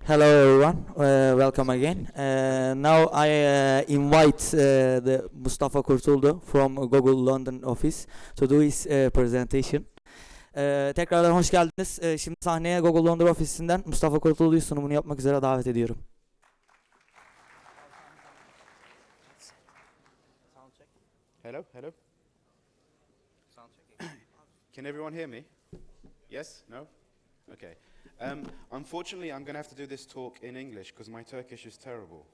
Hello everyone, welcome again. Now I invite the Mustafa KURTULDU from Google London office to do his presentation. Tekrardan hoş geldiniz. Şimdi sahneye Google London ofisinden Mustafa KURTULDU'yu sunumunu yapmak üzere davet ediyorum. Hello, hello. Can everyone hear me? Yes? No? Okay. Unfortunately, I'm going to have to do this talk in English because my Turkish is terrible.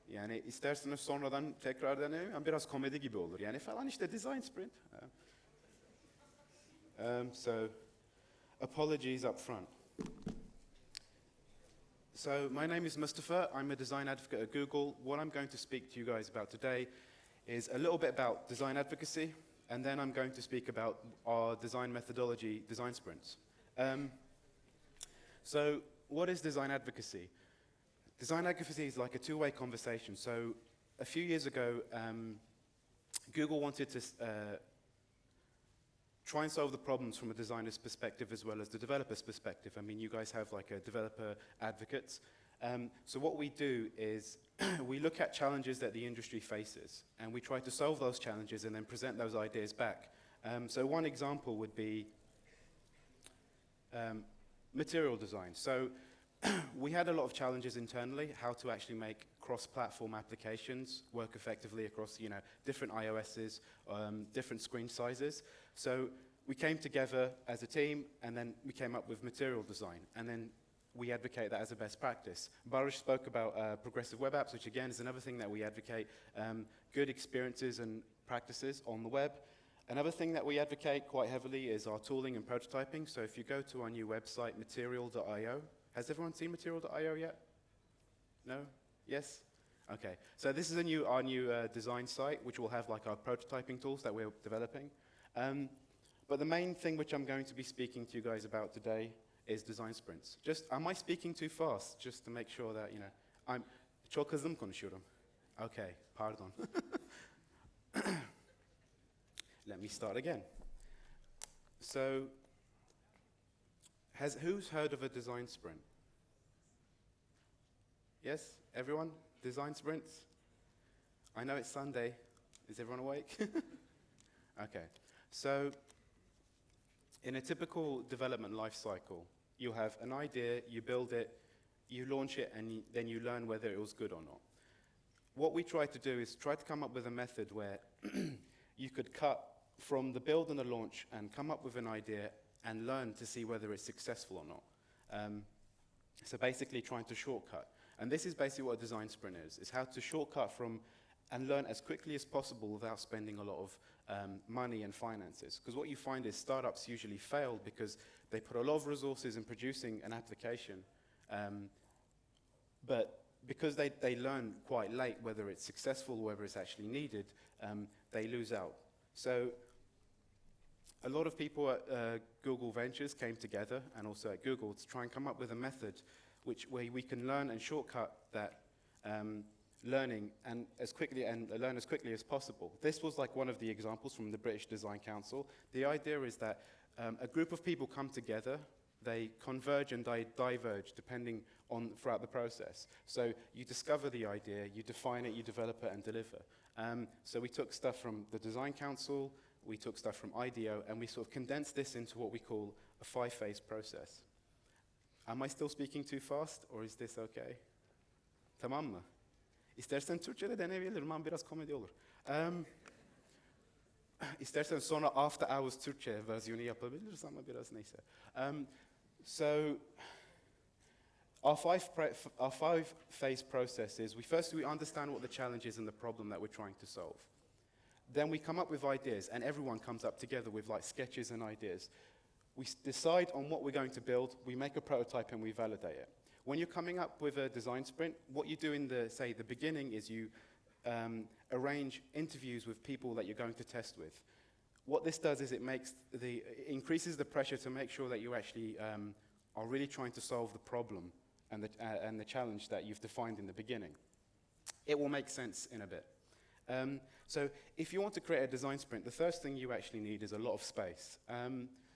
Yani isterseniz sonradan tekrar deneyin. Biraz komedi gibi olur. Yani falan işte design sprint. So, apologies up front. So, my name is Mustafa. I'm a design advocate at Google. What I'm going to speak to you guys about today is a little bit about design advocacy, and then I'm going to speak about our design methodology, design sprints. So, what is design advocacy? Design advocacy is like a two-way conversation. So, a few years ago, Google wanted to try and solve the problems from a designer's perspective as well as the developer's perspective. I mean, you guys have like a developer advocates. So what we do is we look at challenges that the industry faces, and we try to solve those challenges and then present those ideas back. So one example would be material design. So we had a lot of challenges internally, how to actually make cross-platform applications work effectively across, different iOSs, different screen sizes. So we came together as a team, and then we came up with material design, and then we advocate that as a best practice. Baruch spoke about progressive web apps, which again is another thing that we advocate, good experiences and practices on the web. Another thing that we advocate quite heavily is our tooling and prototyping. So if you go to our new website, material.io, has everyone seen material.io yet? No? Yes? Okay. So this is our new design site, which will have like our prototyping tools that we're developing. But the main thing which I'm going to be speaking to you guys about today is design sprints. Am I speaking too fast? Just to make sure that, I'm çok hızlı mı konuşuyorum? Okay, pardon. Let me start again. So, who's heard of a design sprint? Yes, everyone? Design sprints? I know it's Sunday. Is everyone awake? Okay. So, in a typical development life cycle, you have an idea, you build it, you launch it, and then you learn whether it was good or not. What we try to do is try to come up with a method where you could cut from the build and the launch and come up with an idea and learn to see whether it's successful or not. So basically trying to shortcut. And this is basically what a design sprint is how to shortcut from and learn as quickly as possible without spending a lot of money and finances. Because what you find is startups usually fail because they put a lot of resources in producing an application, but because they learn quite late whether it's successful or whether it's actually needed, they lose out. So a lot of people at Google Ventures came together, and also at Google, to try and come up with a method where we can learn and shortcut that learning and learn as quickly as possible. This was like one of the examples from the British Design Council. The idea is that a group of people come together, they converge and diverge depending on throughout the process. So you discover the idea, you define it, you develop it, and deliver. So we took stuff from the Design Council, we took stuff from IDEO, and we sort of condensed this into what we call a 5-phase process. Am I still speaking too fast, or is this okay? Tamam mı? İstersen Türkçe'de deneyebilirim ama biraz komedi olur. İstersen sonra after hours Türkçe versiyonu yapabiliriz ama biraz neyse. So, our 5-phase process is, we understand what the challenge is and the problem that we're trying to solve. Then we come up with ideas, and everyone comes up together with like sketches and ideas. We decide on what we're going to build, we make a prototype, and we validate it. When you're coming up with a design sprint, what you do in the beginning is you arrange interviews with people that you're going to test with. What this does is it increases the pressure to make sure that you actually are really trying to solve the problem and the challenge that you've defined in the beginning. It will make sense in a bit. So if you want to create a design sprint, the first thing you actually need is a lot of space.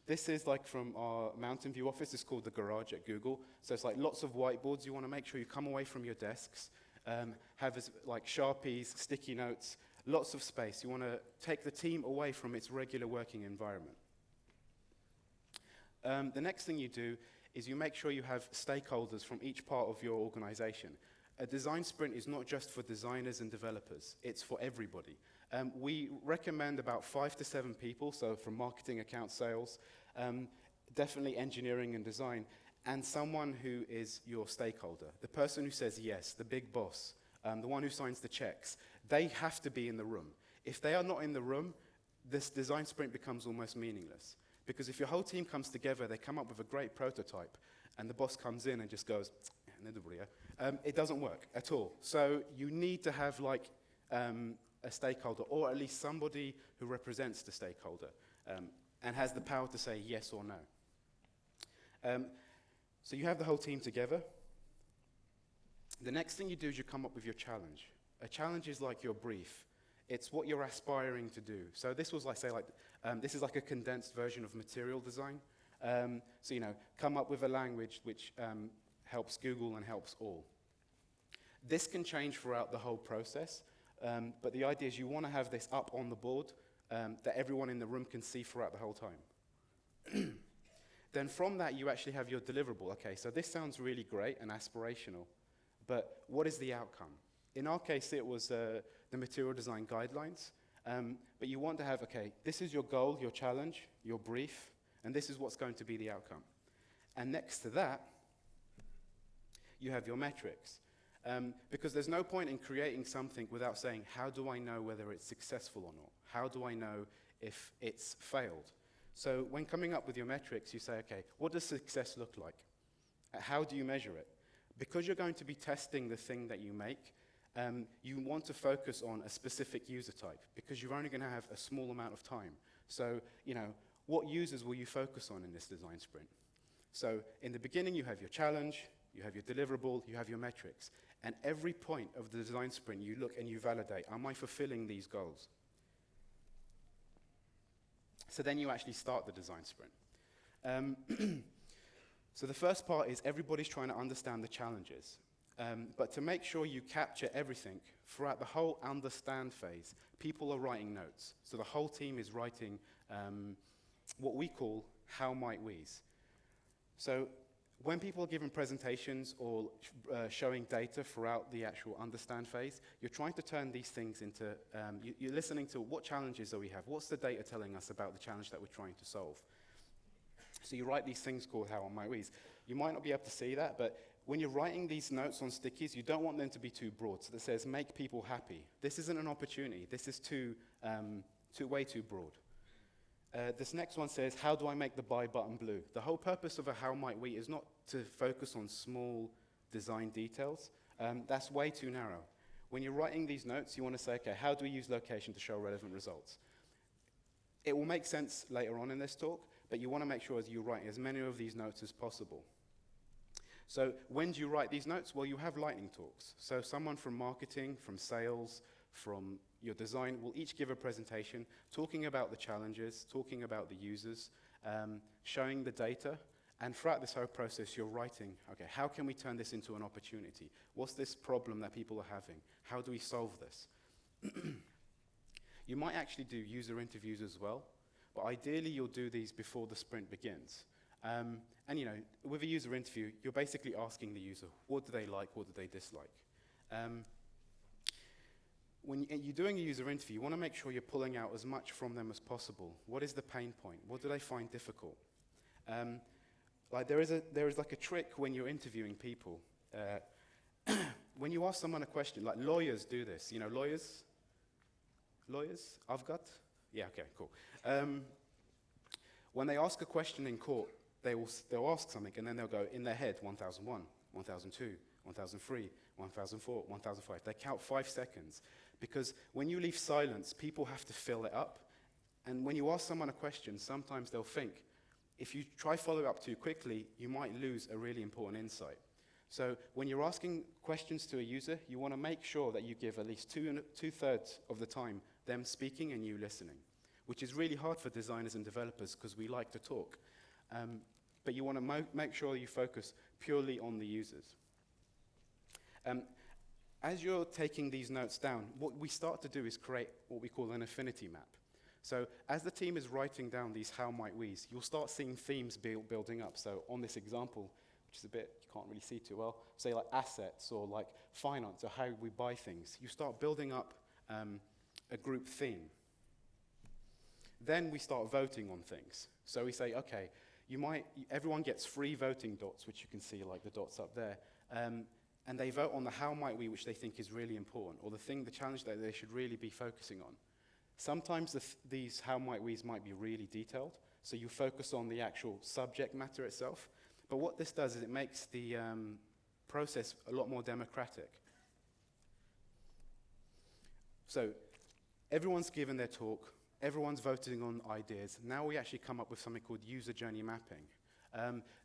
This is like from our Mountain View office. It's called the garage at Google. So it's like lots of whiteboards. You want to make sure you come away from your desks, have like Sharpies, sticky notes, lots of space. You want to take the team away from its regular working environment. The next thing you do is you make sure you have stakeholders from each part of your organization. A design sprint is not just for designers and developers, it's for everybody. We recommend about 5 to 7 people, so from marketing, account, sales, definitely engineering and design, and someone who is your stakeholder, the person who says yes, the big boss, the one who signs the checks. They have to be in the room. If they are not in the room, this design sprint becomes almost meaningless. Because if your whole team comes together, they come up with a great prototype, and the boss comes in and just goes, it doesn't work at all. So you need to have like a stakeholder, or at least somebody who represents the stakeholder and has the power to say yes or no. So you have the whole team together. The next thing you do is you come up with your challenge. A challenge is like your brief. It's what you're aspiring to do. So this was this is like a condensed version of material design. So come up with a language which helps Google and helps all. This can change throughout the whole process, but the idea is you want to have this up on the board that everyone in the room can see throughout the whole time. Then from that, you actually have your deliverable. Okay, so this sounds really great and aspirational, but what is the outcome? In our case, it was the material design guidelines, but you want to have, okay, this is your goal, your challenge, your brief, and this is what's going to be the outcome. And next to that, you have your metrics. Because there's no point in creating something without saying, how do I know whether it's successful or not? How do I know if it's failed? So when coming up with your metrics, you say, okay, what does success look like? How do you measure it? Because you're going to be testing the thing that you make, you want to focus on a specific user type because you're only going to have a small amount of time. So, what users will you focus on in this design sprint? So in the beginning, you have your challenge, you have your deliverable, you have your metrics. And every point of the design sprint, you look and you validate, am I fulfilling these goals? So then you actually start the design sprint. So the first part is everybody's trying to understand the challenges. But to make sure you capture everything throughout the whole understand phase, people are writing notes. So the whole team is writing what we call how might we's. So when people are giving presentations or showing data throughout the actual understand phase, you're trying to turn these things into, you're listening to what challenges do we have? What's the data telling us about the challenge that we're trying to solve? So you write these things called how might we's. You might not be able to see that, but when you're writing these notes on stickies, you don't want them to be too broad. So that says, make people happy. This isn't an opportunity. This is way too broad. This next one says, how do I make the buy button blue? The whole purpose of a how might we is not to focus on small design details. That's way too narrow. When you're writing these notes, you want to say, okay, how do we use location to show relevant results? It will make sense later on in this talk, but you want to make sure as you write as many of these notes as possible. So when do you write these notes? Well, you have lightning talks. So someone from marketing, from sales, from your design will each give a presentation talking about the challenges, talking about the users, showing the data, and throughout this whole process you're writing, okay, how can we turn this into an opportunity? What's this problem that people are having? How do we solve this? You might actually do user interviews as well, but ideally you'll do these before the sprint begins. And with a user interview, you're basically asking the user, what do they like, what do they dislike? When you're doing a user interview, you want to make sure you're pulling out as much from them as possible. What is the pain point? What do they find difficult? There is like a trick when you're interviewing people. When you ask someone a question, like lawyers do this. Lawyers? I've got? Yeah, okay, cool. When they ask a question in court, they'll ask something and then they'll go in their head, 1001, 1002, 1003, 1004, 1005. They count 5 seconds because when you leave silence, people have to fill it up. And when you ask someone a question, sometimes they'll think, if you try follow up too quickly, you might lose a really important insight. So when you're asking questions to a user, you want to make sure that you give at least two-thirds of the time them speaking and you listening. which is really hard for designers and developers because we like to talk. But you want to make sure you focus purely on the users. As you're taking these notes down, what we start to do is create what we call an affinity map. So as the team is writing down these how might we's, you'll start seeing themes building up. So on this example, which is a bit, you can't really see too well, say like assets or like finance or how we buy things, you start building up a group theme. Then we start voting on things. So we say, okay, everyone gets 3 voting dots, which you can see like the dots up there, and they vote on the how might we, which they think is really important, or the challenge that they should really be focusing on. Sometimes these how might we's might be really detailed, so you focus on the actual subject matter itself. But what this does is it makes the process a lot more democratic. So everyone's given their talk, everyone's voting on ideas. Now we actually come up with something called user journey mapping.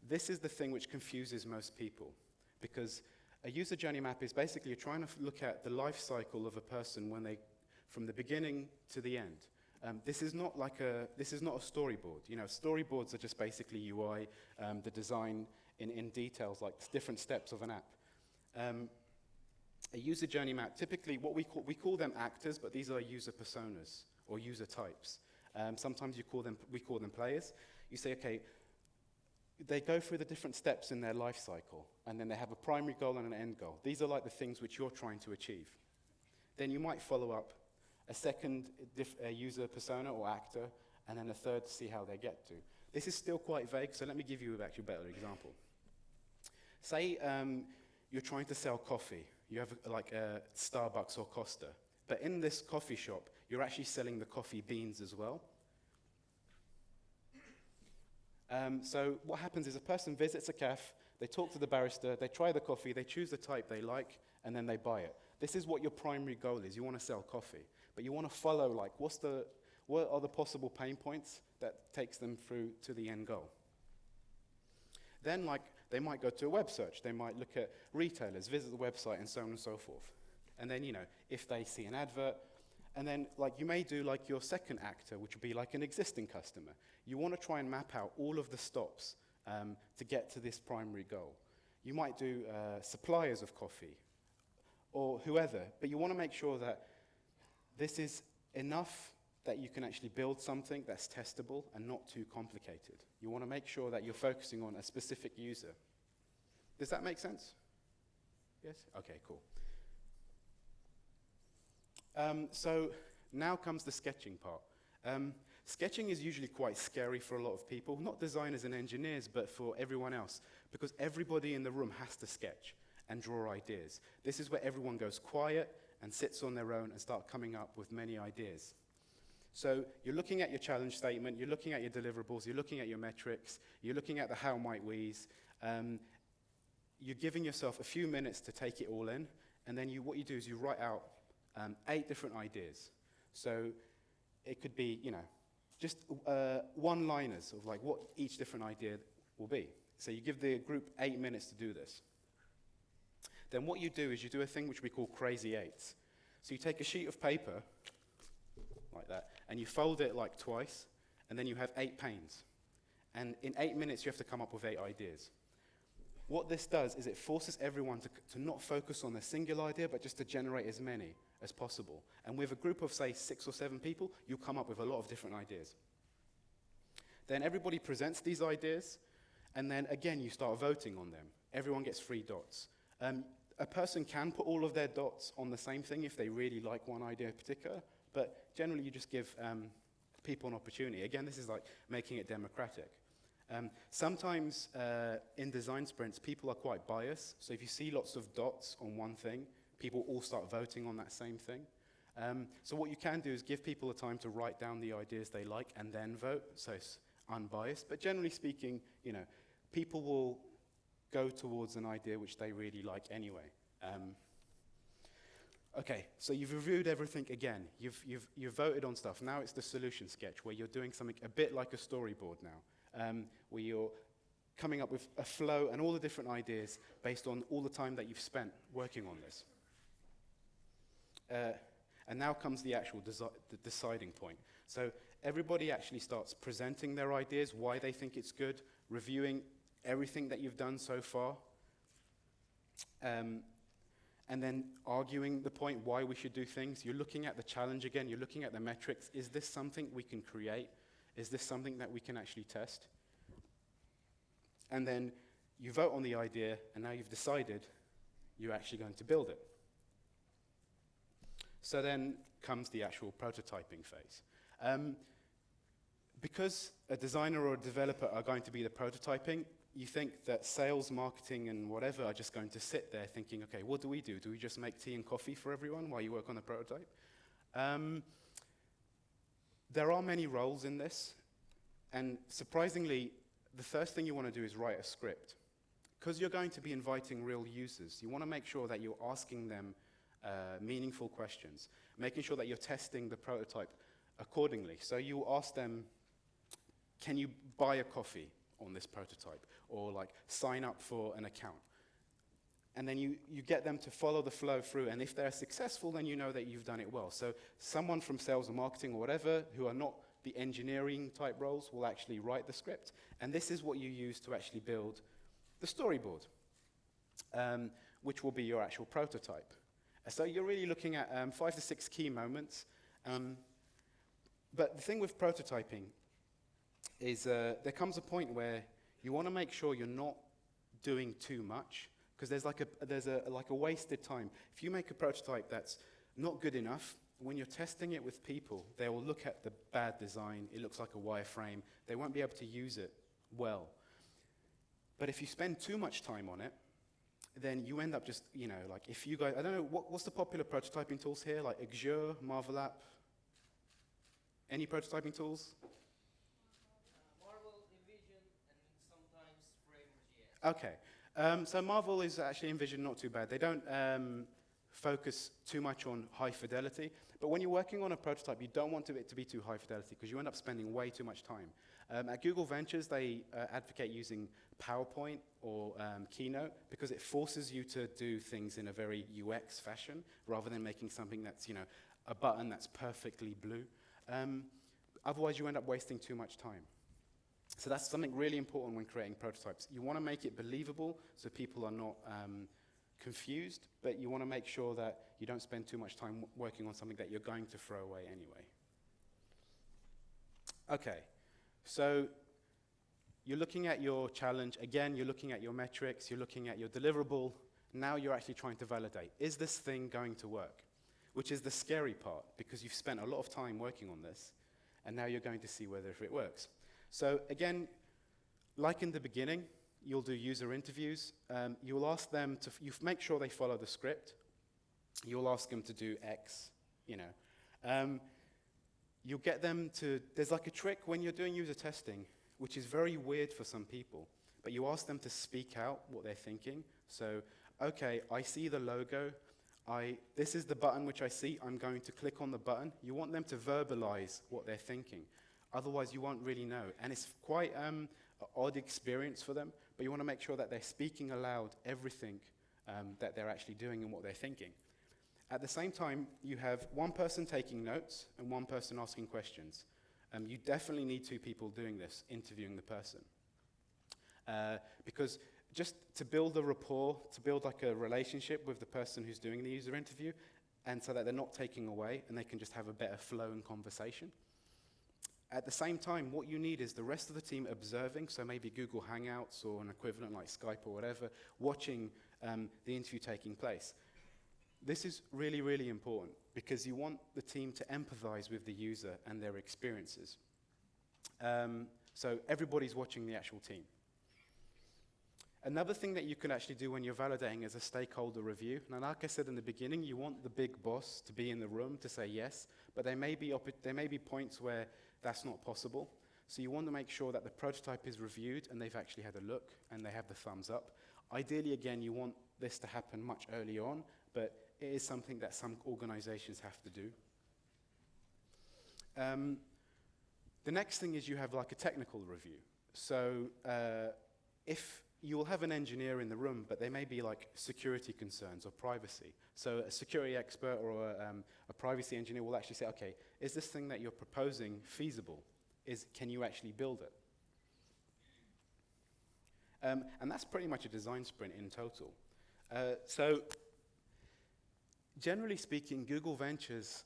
This is the thing which confuses most people, because a user journey map is basically you're trying to look at the life cycle of a person from the beginning to the end. This is not a storyboard. You know, storyboards are just basically UI, the design in details, like different steps of an app. A user journey map, typically we call them actors, but these are user personas or user types. Sometimes we call them players. You say, okay, they go through the different steps in their life cycle, and then they have a primary goal and an end goal. These are like the things which you're trying to achieve. Then you might follow up a second user persona or actor, and then a third to see how they get to. This is still quite vague, so let me give you actually a better example. Say you're trying to sell coffee. You have like a Starbucks or Costa, but in this coffee shop, you're actually selling the coffee beans as well. So what happens is a person visits a cafe, they talk to the barista, they try the coffee, they choose the type they like, and then they buy it. This is what your primary goal is. You want to sell coffee, but you want to follow like what are the possible pain points that takes them through to the end goal. Then like they might go to a web search, they might look at retailers, visit the website, and so on and so forth. And then, you know, if they see an advert, and then like you may do like your second actor, which would be like an existing customer. You want to try and map out all of the stops to get to this primary goal. You might do suppliers of coffee or whoever, but you want to make sure that this is enough that you can actually build something that's testable and not too complicated. You want to make sure that you're focusing on a specific user. Does that make sense? Yes? Okay, cool. So now comes the sketching part. Sketching is usually quite scary for a lot of people, not designers and engineers, but for everyone else, because everybody in the room has to sketch and draw ideas. This is where everyone goes quiet and sits on their own and start coming up with many ideas. So you're looking at your challenge statement, you're looking at your deliverables, you're looking at your metrics, you're looking at the how might we's. You're giving yourself a few minutes to take it all in, and then what you do is you write out 8 different ideas. So it could be, you know, just one-liners of like what each different idea will be. So you give the group 8 minutes to do this. Then what you do is you do a thing which we call crazy eights. So you take a sheet of paper, like that, and you fold it like twice, and then you have 8 panes. And in 8 minutes, you have to come up with 8 ideas. What this does is it forces everyone to not focus on a single idea, but just to generate as many as possible. And with a group of, say, 6 or 7 people, you'll come up with a lot of different ideas. Then everybody presents these ideas, and then again, you start voting on them. Everyone gets 3 dots. A person can put all of their dots on the same thing if they really like one idea in particular, but generally you just give people an opportunity. Again, this is like making it democratic. Sometimes in design sprints, people are quite biased. So if you see lots of dots on one thing, people all start voting on that same thing. So what you can do is give people the time to write down the ideas they like and then vote, so it's unbiased. But generally speaking, you know, people will go towards an idea which they really like anyway. Okay, so you've reviewed everything again. You've voted on stuff. Now it's the solution sketch where you're doing something a bit like a storyboard now, where you're coming up with a flow and all the different ideas based on all the time that you've spent working on this. And now comes the actual the deciding point. So everybody actually starts presenting their ideas, why they think it's good, reviewing everything that you've done so far, and then arguing the point why we should do things. You're looking at the challenge again, you're looking at the metrics. Is this something we can create? Is this something that we can actually test? And then you vote on the idea, and now you've decided you're actually going to build it. So then comes the actual prototyping phase. Because a designer or a developer are going to be the prototyping, you think that sales, marketing, and whatever are just going to sit there thinking, okay, what do we do? Do we just make tea and coffee for everyone while you work on the prototype? There are many roles in this, and surprisingly, the first thing you want to do is write a script. Because you're going to be inviting real users, you want to make sure that you're asking them meaningful questions, making sure that you're testing the prototype accordingly. So you ask them, can you buy a coffee on this prototype? Or like sign up for an account. And then you get them to follow the flow through, and if they're successful, then you know that you've done it well. So someone from sales or marketing or whatever, who are not the engineering type roles, will actually write the script. And this is what you use to actually build the storyboard, which will be your actual prototype. So you're really looking at 5 to 6 key moments. But the thing with prototyping is there comes a point where you want to make sure you're not doing too much, because there's a wasted time. If you make a prototype that's not good enough, when you're testing it with people, they will look at the bad design. It looks like a wireframe. They won't be able to use it well. But if you spend too much time on it, then you end up just, like if you guys, I don't know, what's the popular prototyping tools here? Like Azure, Marvel App? Any prototyping tools? Marvel, InVision, and sometimes Framer.js. Okay. So Marvel is actually InVision not too bad. They don't focus too much on high fidelity. But when you're working on a prototype, you don't want it to be too high fidelity because you end up spending way too much time. At Google Ventures, they advocate using PowerPoint or Keynote because it forces you to do things in a very UX fashion rather than making something that's, a button that's perfectly blue. Otherwise, you end up wasting too much time. So that's something really important when creating prototypes. You want to make it believable so people are not confused, but you want to make sure that you don't spend too much time working on something that you're going to throw away anyway. Okay, so you're looking at your challenge. Again, you're looking at your metrics, you're looking at your deliverable. Now you're actually trying to validate, is this thing going to work? Which is the scary part, because you've spent a lot of time working on this, and now you're going to see whether it works. So again, like in the beginning, you'll do user interviews. You'll ask them to, you make sure they follow the script. You'll ask them to do X, You'll get them to, there's like a trick when you're doing user testing, which is very weird for some people, but you ask them to speak out what they're thinking. So, okay, I see the logo. This is the button which I see. I'm going to click on the button. You want them to verbalize what they're thinking. Otherwise, you won't really know. And it's quite an odd experience for them, but you want to make sure that they're speaking aloud everything that they're actually doing and what they're thinking. At the same time, you have one person taking notes and one person asking questions. You definitely need 2 people doing this, interviewing the person. Because just to build a rapport, to build like a relationship with the person who's doing the user interview, and so that they're not taking away and they can just have a better flow in conversation. At the same time, what you need is the rest of the team observing, so maybe Google Hangouts or an equivalent like Skype or whatever, watching the interview taking place. This is really, really important because you want the team to empathize with the user and their experiences. So everybody's watching the actual team. Another thing that you can actually do when you're validating is a stakeholder review. Now, like I said in the beginning, you want the big boss to be in the room to say yes, but there may be points where that's not possible. So you want to make sure that the prototype is reviewed and they've actually had a look and they have the thumbs up. Ideally, again, you want this to happen much earlier on, but it is something that some organizations have to do. The next thing is you have like a technical review. So if you will have an engineer in the room, but there may be like security concerns or privacy. So a security expert or a privacy engineer will actually say, okay, is this thing that you're proposing feasible? Can you actually build it? And that's pretty much a design sprint in total. So generally speaking, Google Ventures,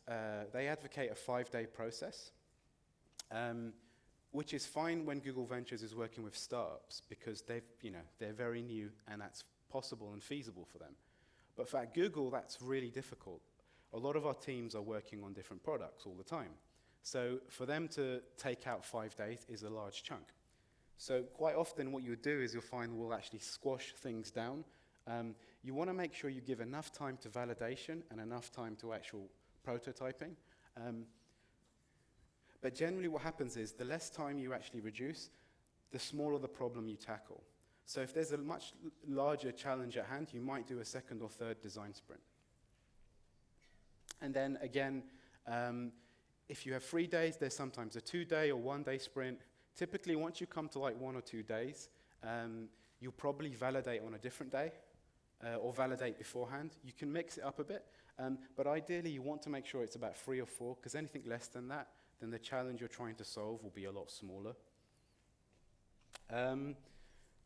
they advocate a 5-day process. Which is fine when Google Ventures is working with startups because they're very new and that's possible and feasible for them. But for at Google, that's really difficult. A lot of our teams are working on different products all the time. So for them to take out 5 days is a large chunk. So quite often what you would do is you'll find we'll actually squash things down. You want to make sure you give enough time to validation and enough time to actual prototyping. But generally what happens is the less time you actually reduce, the smaller the problem you tackle. So if there's a much larger challenge at hand, you might do a second or third design sprint. And then again, if you have 3 days, there's sometimes a 2-day or 1-day sprint. Typically, once you come to like 1 or 2 days, you'll probably validate on a different day or validate beforehand. You can mix it up a bit, but ideally you want to make sure it's about 3 or 4, because anything less than that, then the challenge you're trying to solve will be a lot smaller.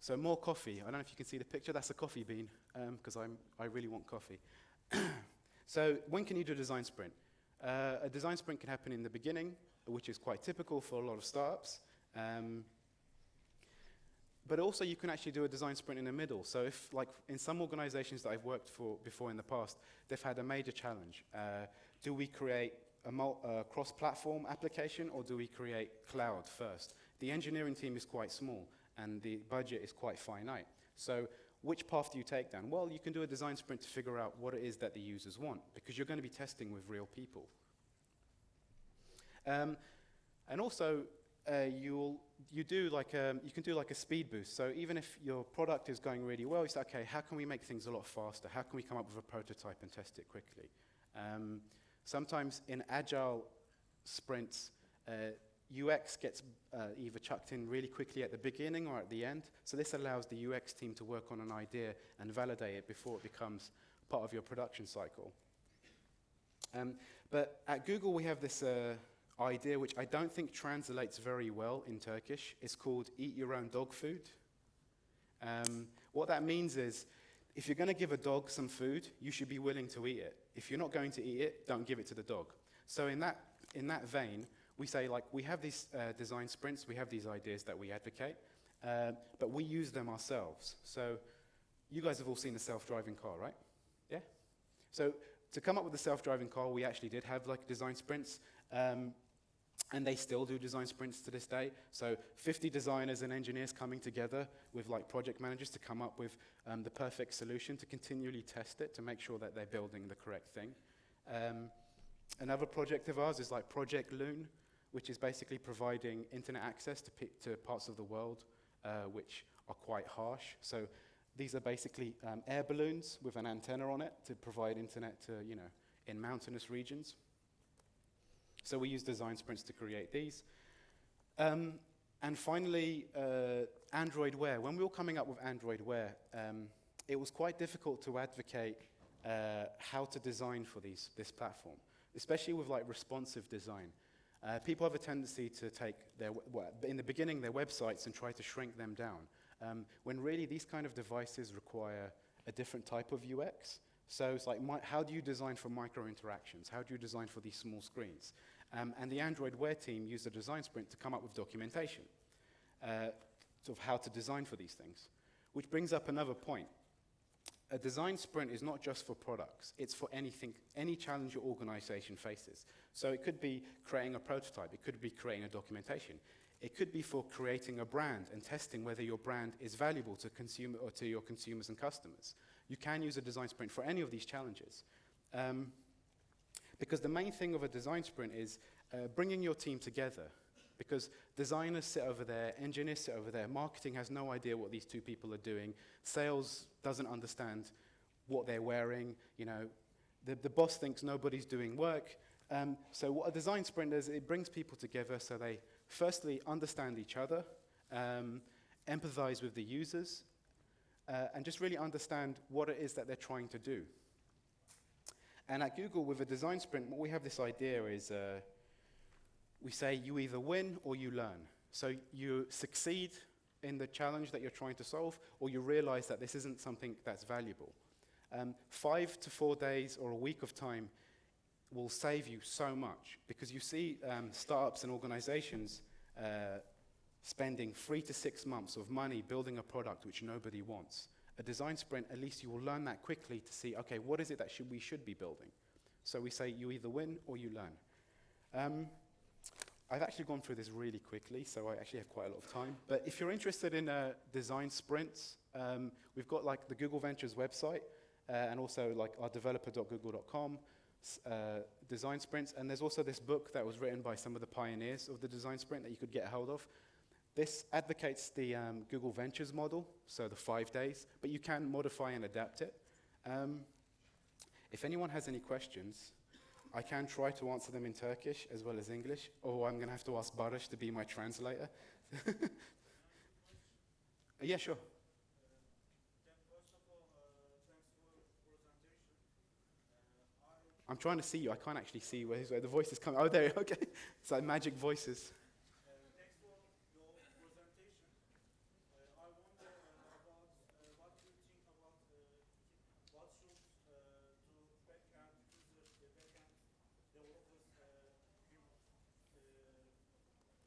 So more coffee. I don't know if you can see the picture. That's a coffee bean, because I really want coffee. So when can you do a design sprint? A design sprint can happen in the beginning, which is quite typical for a lot of startups. But also you can actually do a design sprint in the middle. So if, like in some organizations that I've worked for before in the past, they've had a major challenge. Do we create a cross-platform application, or do we create cloud first? The engineering team is quite small, and the budget is quite finite. So which path do you take then? Well, you can do a design sprint to figure out what it is that the users want, because you're going to be testing with real people. And also, you can do like a speed boost. So even if your product is going really well, you say, okay, how can we make things a lot faster? How can we come up with a prototype and test it quickly? Sometimes in agile sprints, UX gets either chucked in really quickly at the beginning or at the end. So this allows the UX team to work on an idea and validate it before it becomes part of your production cycle. But at Google, we have this idea which I don't think translates very well in Turkish. It's called eat your own dog food. What that means is, if you're going to give a dog some food, you should be willing to eat it. If you're not going to eat it, don't give it to the dog. So in that vein, we say, like, we have these design sprints, we have these ideas that we advocate, but we use them ourselves. So you guys have all seen a self-driving car, right? Yeah? So to come up with a self-driving car, we actually did have like design sprints, and they still do design sprints to this day. So 50 designers and engineers coming together with like project managers to come up with the perfect solution, to continually test it, to make sure that they're building the correct thing. Another project of ours is like Project Loon, which is basically providing internet access to parts of the world which are quite harsh. So these are basically air balloons with an antenna on it to provide internet to, in mountainous regions. So we use design sprints to create these. And finally, Android Wear. When we were coming up with Android Wear, it was quite difficult to advocate how to design for this platform, especially with like responsive design. People have a tendency to take in the beginning, their websites and try to shrink them down, when really these kind of devices require a different type of UX. So it's like, how do you design for micro interactions? How do you design for these small screens? And the Android Wear team used a design sprint to come up with documentation of how to design for these things. Which brings up another point. A design sprint is not just for products. It's for anything, any challenge your organization faces. So it could be creating a prototype. It could be creating a documentation. It could be for creating a brand and testing whether your brand is valuable to consumer or to your consumers and customers. You can use a design sprint for any of these challenges. Because the main thing of a design sprint is bringing your team together. Because designers sit over there, engineers sit over there, marketing has no idea what these two people are doing, sales doesn't understand what they're wearing, the boss thinks nobody's doing work. So what a design sprint does, it brings people together so they firstly understand each other, empathize with the users, and just really understand what it is that they're trying to do. And at Google, with a design sprint, what we have this idea is we say you either win or you learn. So you succeed in the challenge that you're trying to solve, or you realize that this isn't something that's valuable. 5 to 4 days or a week of time will save you so much, because you see startups and organizations spending 3 to 6 months of money building a product which nobody wants. A design sprint, at least you will learn that quickly to see, okay, what is it that we should be building? So we say you either win or you learn. I've actually gone through this really quickly, so I actually have quite a lot of time. But if you're interested in design sprints, we've got like the Google Ventures website, and also like our developer.google.com design sprints. And there's also this book that was written by some of the pioneers of the design sprint that you could get a hold of. This advocates the Google Ventures model, so the 5 days, but you can modify and adapt it. If anyone has any questions, I can try to answer them in Turkish as well as English, or I'm going to have to ask Barış to be my translator. Yeah, sure. I'm trying to see you. I can't actually see where the voice is coming. Oh, there. Okay. It's like magic voices. Thanks for your presentation. I wonder about what do you think about what should do backend users, the backend developers do?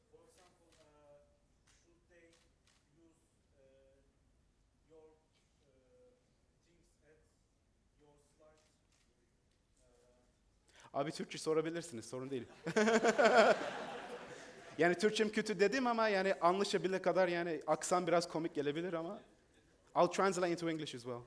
For example, should they use your things at your slides? Abi Türkçe sorabilirsiniz, sorun değil. Yani Türkçem kötü dedim ama yani anlaşabilir kadar, yani aksan biraz komik gelebilir ama I'll translate into English as well.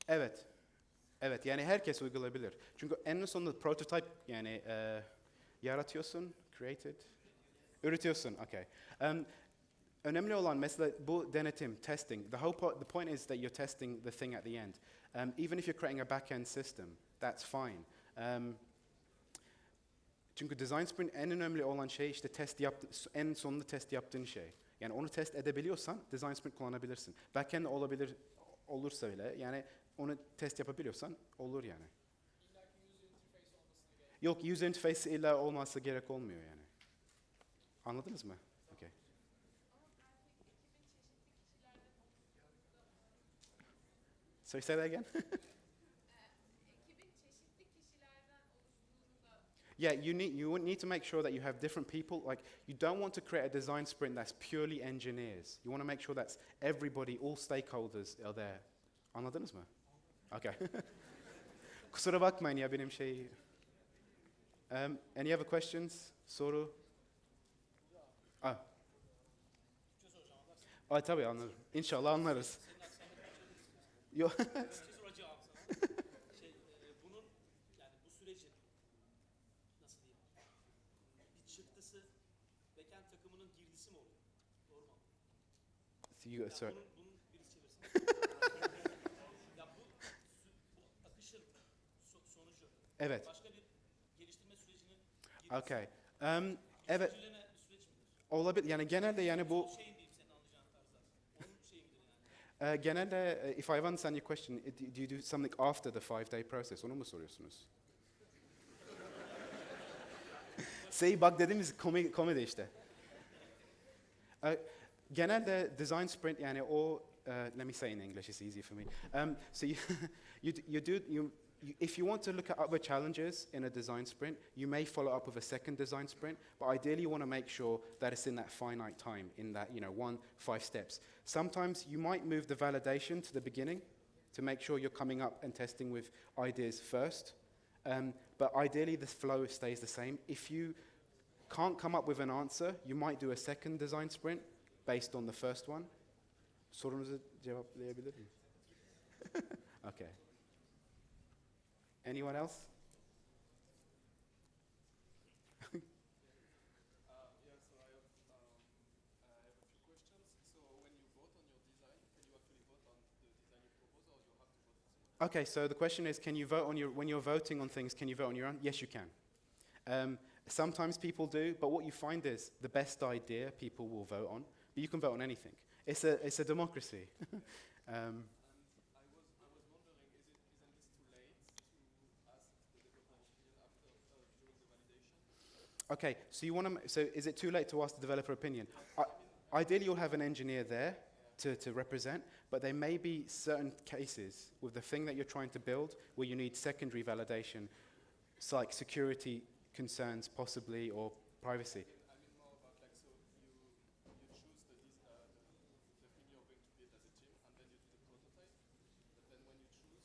Evet. Evet, yani herkes uygulayabilir. Çünkü en sonunda prototype, yani yaratıyorsun, created, üretiyorsun, okay. Önemli olan mesela bu denetim, testing. The point is that you're testing the thing at the end. Even if you're creating a back-end system, that's fine. Çünkü design sprint en önemli olan şey işte en sonunda test yaptığın şey. Yani onu test edebiliyorsan design sprint kullanabilirsin. Back-end olursa bile, yani onu test yapabiliyorsan olur yani. Yok, user interface illa olmazsa gerek olmuyor yani. Anladınız mı? Okay. So say that again. Yeah, you need to make sure that you have different people. Like, you don't want to create a design sprint that's purely engineers. You want to make sure that everybody, all stakeholders are there. Anladınız mı? Okay. Kusura bakmayın ya benim şey. Any other questions? Soru? Tabii anlarım. İnşallah anlarız. Yok. Bunun yani bu sürecin nasıl diyeyim? Bir çıktısı backend takımının girdisi mi oluyor? Doğru mu? Bunun birisi çevirsin. Ya bu akışın sonucu. Evet. Başka bir geliştirme sürecinin girdisi. Okay. Evet. Bir süreç midir? Olabilir. Yani genelde yani bu Şeyin diyeyim senin anlayacağın tarzda. Onun şeyi midir yani? genelde if I understand your question, do you do something after the 5-day process? Onu mu soruyorsunuz? Bak dediğimiz komedi işte. Genelde design sprint, yani o let me say in English, it's easier for me. So if you want to look at other challenges in a design sprint, you may follow up with a second design sprint, but ideally you want to make sure that it's in that finite time, in that 5 steps. Sometimes you might move the validation to the beginning to make sure you're coming up and testing with ideas first, but ideally the flow stays the same. If you can't come up with an answer, you might do a second design sprint based on the first one. Sorunuzu cevaplayabilir miyim? Okay. Anyone else? Yes, so I have a few questions. So when you vote on your design, can you actually vote Okay, so the question is, can you vote on when you're voting on things, can you vote on your own? Yes, you can. Sometimes people do, but what you find is the best idea people will vote on, but you can vote on anything. It's a democracy. I was wondering, isn't this too late to ask the developer opinion after during the validation? Okay, so is it too late to ask the developer opinion? Ideally, you'll have an engineer there to represent, but there may be certain cases with the thing that you're trying to build where you need secondary validation, so like security concerns possibly, or privacy. I mean more about like, so you choose the thing you're going to build as a team, and then you do the prototype, but then when you choose,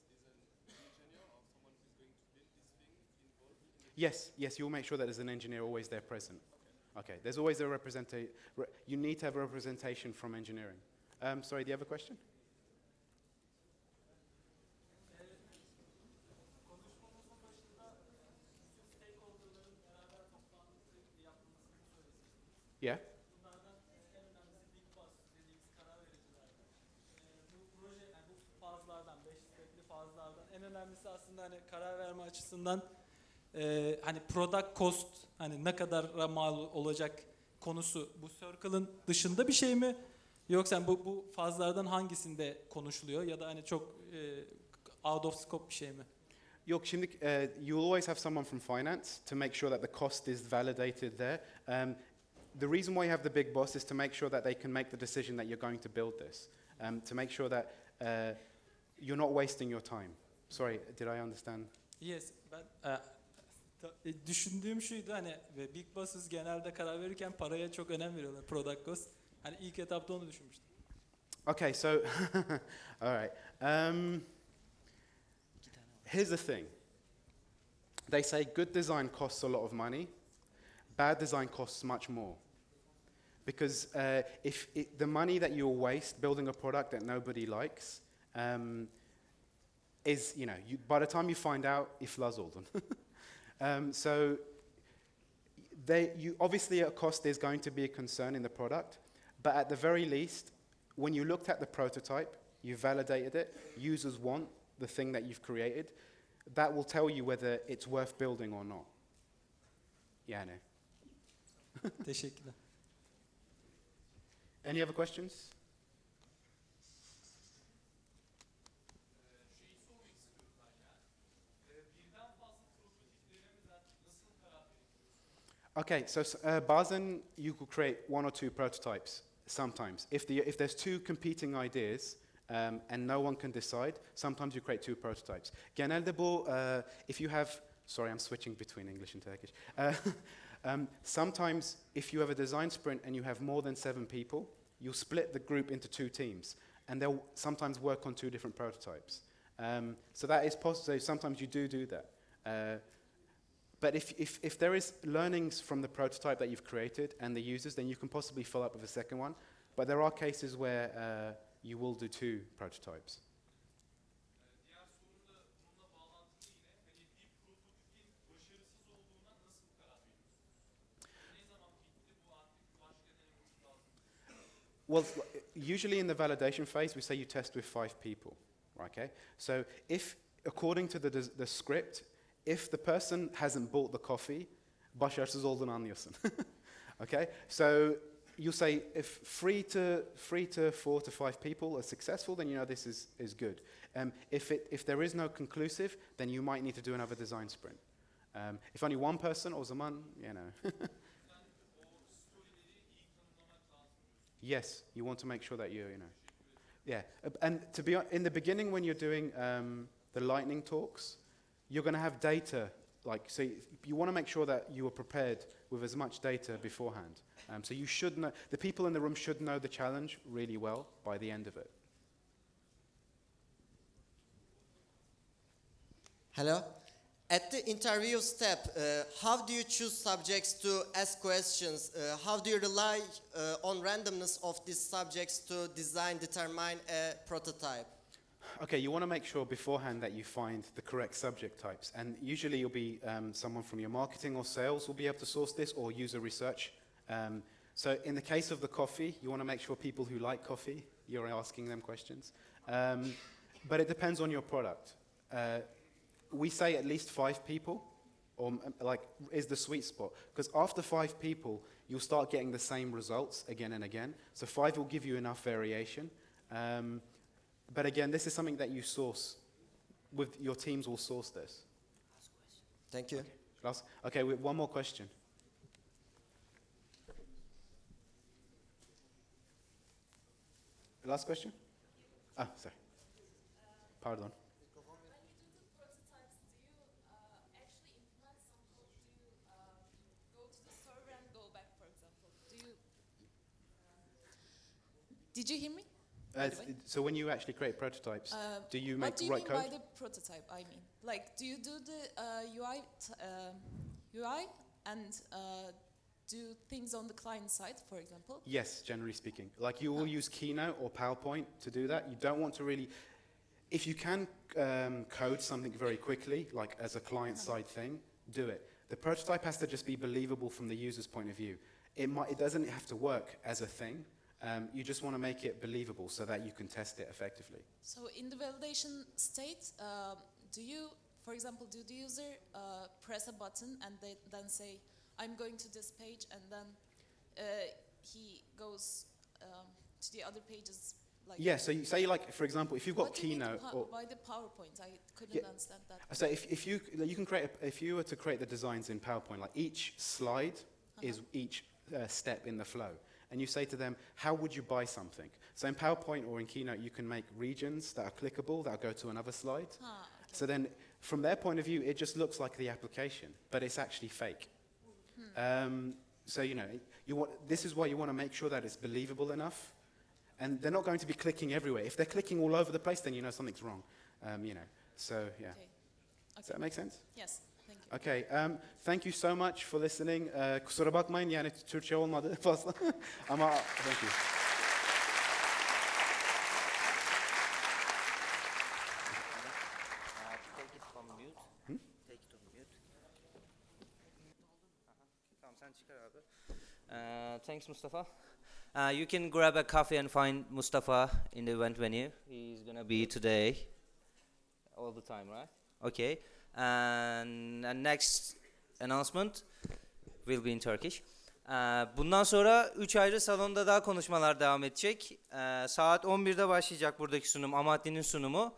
is an engineer or someone who's going to build this thing involved in the Yes, you'll make sure that there's an engineer always there present. Okay, there's always a you need to have a representation from engineering. Sorry, do you have a question? Konuşmamızın başında bütün stakeholder'ların beraber toplantısı yapılmasını söylemiştiniz. Yeah. Bunlardan en önemlisi Big Boss dediğimiz karar vericilerden. Bu proje, yani bu fazlardan, 5 stepli fazlardan en önemlisi aslında hani karar verme açısından hani product cost, hani ne kadar mal olacak konusu bu circle'ın dışında bir şey mi? Yoksa bu fazlardan hangisinde konuşuluyor ya da hani çok out of scope bir şey mi? Yok, şimdi you'll always have someone from finance to make sure that the cost is validated there. The reason why you have the big boss is to make sure that they can make the decision that you're going to build this, to make sure that you're not wasting your time. Sorry, did I understand? Yes, ben düşündüğüm şuydu, hani Big Boss'ız genelde karar verirken paraya çok önem veriyorlar, product cost. Hani ilk etapta onu düşünmüştüm. Okay, so all right. Here's the thing. They say good design costs a lot of money. Bad design costs much more. Because the money that you'll waste building a product that nobody likes is, by the time you find out, iflas oldun. So obviously a cost is going to be a concern in the product, but at the very least, when you looked at the prototype, you validated it, users want the thing that you've created, that will tell you whether it's worth building or not. Yani. Teşekkürler. Any other questions? Şeyi sormak istiyorum ben ya. Birden fazla prototip denemeden nasıl karar veriyorsunuz? Okay, so bazen you could create one or two prototypes sometimes. If there's two competing ideas and no one can decide, sometimes you create two prototypes. Genelde bu, if you have, sorry, I'm switching between English and Turkish. Sometimes if you have a design sprint and you have more than 7 people, you'll split the group into 2 teams, and they'll sometimes work on 2 different prototypes. So that is possible. Sometimes you do that. But if there is learnings from the prototype that you've created and the users, then you can possibly fill up with a second one. But there are cases where you will do 2 prototypes. Diğer soru da bununla bağlantılı yine. Hani bir prototipin başarısız olduğuna nasıl karar veriyorsunuz? Ne zaman bitti bu artık başka denememiz lazım? Well, usually in the validation phase, we say you test with 5 people. Okay? So if, according to the script, if the person hasn't bought the coffee, başarısız olduğunu anlıyorsun. Okay? So you'll say if 3 to 4 to 5 people are successful, then you know this is good. If there is no conclusive, then you might need to do another design sprint. If only one person, o zaman, Yes, you want to make sure that yeah. And to be in the beginning when you're doing the lightning talks, you're going to have data. So you want to make sure that you are prepared with as much data beforehand. So you should know, the people in the room should know the challenge really well by the end of it. Hello. At the interview step, how do you choose subjects to ask questions? How do you rely on randomness of these subjects to determine a prototype? Okay, you want to make sure beforehand that you find the correct subject types. And usually you'll be someone from your marketing or sales will be able to source this, or user research. So in the case of the coffee, you want to make sure people who like coffee, you're asking them questions. But it depends on your product. We say at least 5 people, or like is the sweet spot. Because after 5 people, you'll start getting the same results again and again. So 5 will give you enough variation. But again, this is something that you source. With your teams will source this. Thank you. Okay, one more question. Last question? Ah, sorry. Pardon. When you do the prototypes, do you actually implement some code? Do you go to the server and go back, for example? Did you hear me? By the way? So when you actually create prototypes, do you make what do you write mean code? by the prototype? I mean, like, do you do the UI and do things on the client side, for example? Yes, generally speaking. Like you will use Keynote or PowerPoint to do that. You don't want to really, if you can code something very quickly, like as a client-side thing, do it. The prototype has to just be believable from the user's point of view. It doesn't have to work as a thing. You just want to make it believable so that you can test it effectively. So in the validation state, do you, for example, do the user press a button and then say, I'm going to this page, and then he goes to the other pages? Like, Yeah, so you say, like, for example, if you've got what do you mean Keynote or by the PowerPoint? I couldn't Yeah. understand that. so if you can create if you were to create the designs in PowerPoint, like each slide is each step in the flow, and you say to them, how would you buy something? So in PowerPoint or in Keynote, you can make regions that are clickable that go to another slide. Okay. So then, from their point of view, it just looks like the application, but it's actually fake. So this is why you want to make sure that it's believable enough, and they're not going to be clicking everywhere. If they're clicking all over the place, then you know something's wrong. So yeah. Okay. Does that make sense? Yes, thank you. Okay. Thank you so much for listening. Kusura bakmayın, yani Türkçe olmadı fazla. Ama thank you. Take it from mute. Take it on mute. Tamam, sen çıkar abi. Thanks Mustafa. You can grab a coffee and find Mustafa in the event venue. He's gonna be today all the time, right? Okay. And next announcement will be in Turkish. Bundan sonra 3 ayrı salonda daha konuşmalar devam edecek. Saat 11'de başlayacak buradaki sunum, Amatli'nin sunumu.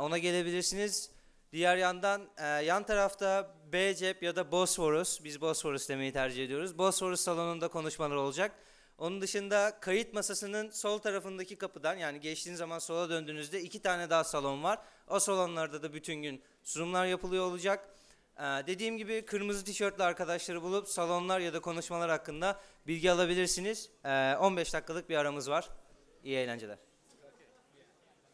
Ona gelebilirsiniz. Diğer yandan yan tarafta B cep ya da Bosphorus, biz Bosphorus demeyi tercih ediyoruz. Bosphorus salonunda konuşmalar olacak. Onun dışında kayıt masasının sol tarafındaki kapıdan, yani geçtiğiniz zaman sola döndüğünüzde 2 tane daha salon var. O salonlarda da bütün gün sunumlar yapılıyor olacak. Dediğim gibi kırmızı tişörtlü arkadaşları bulup salonlar ya da konuşmalar hakkında bilgi alabilirsiniz. 15 dakikalık bir aramız var. İyi eğlenceler.